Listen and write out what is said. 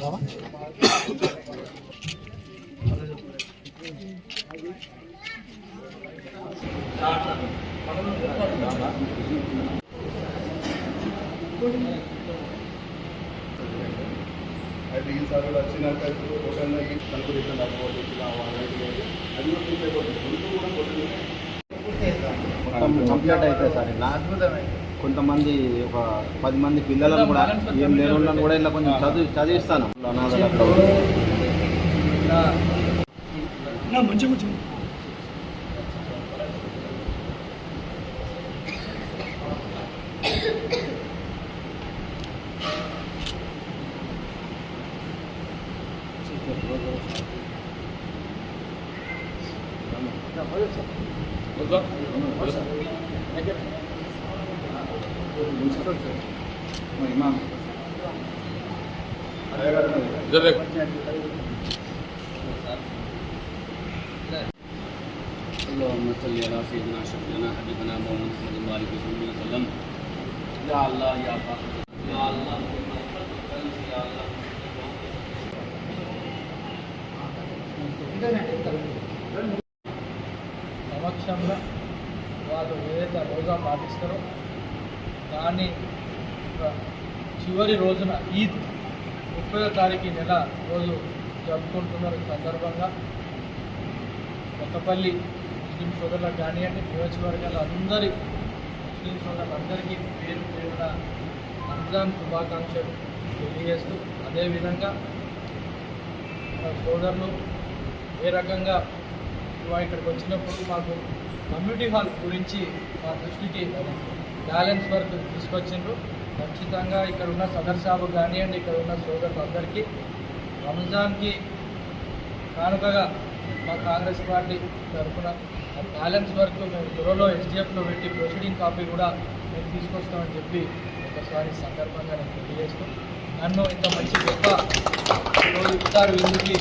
అయితే ఈసారి వచ్చినాక ఒకన్నా కనుక కంప్లీట్ అవుతుంది సార్. ఇలా కొంతమంది ఒక 10 మంది పిల్లలను కూడా ఏం లేని కూడా ఇలా కొంచెం చదివిస్తాను అనాథలకు. इमाम اللهم صل على سيدنا شفيعنا حبيبنا محمد مالك صلى الله عليه وسلم. يا الله يا الله يا الله يا الله. సమక్షంలో వాళ్ళు ఏదైతే రోజా పాటిస్తారో దాన్ని చివరి రోజున ఈద్ 30వ తారీఖు నెల రోజు జరుపుకుంటున్న సందర్భంగా కొత్తపల్లి ముస్లిం సోదరులకు కానివ్వండి, నియోజకవర్గాల అందరి ముస్లిం సోదరులందరికీ పేరు పేరున రంజాన్ శుభాకాంక్షలు తెలియజేస్తూ, అదేవిధంగా సోదరులు ఏ రకంగా ఇక్కడికి వచ్చినప్పుడు మాకు కమ్యూనిటీ హాల్ గురించి మా దృష్టికి బ్యాలెన్స్ వర్క్ తీసుకొచ్చిండ్రు. ఖచ్చితంగా ఇక్కడ ఉన్న సదర్ సాబు కానివ్వండి, ఇక్కడ ఉన్న సోదరులందరికీ రంజాన్కి కానుకగా మా కాంగ్రెస్ పార్టీ తరఫున బ్యాలెన్స్ వర్క్ మేము త్వరలో ఎస్డిఎఫ్లో పెట్టి ప్రొసీడింగ్ కాపీ కూడా మేము తీసుకొస్తామని చెప్పి ఒకసారి సందర్భంగా నేను తెలియజేస్తూ, నన్ను ఇంత మంచి గొప్ప ఈరోజు ఇఫ్తార్ విందుకి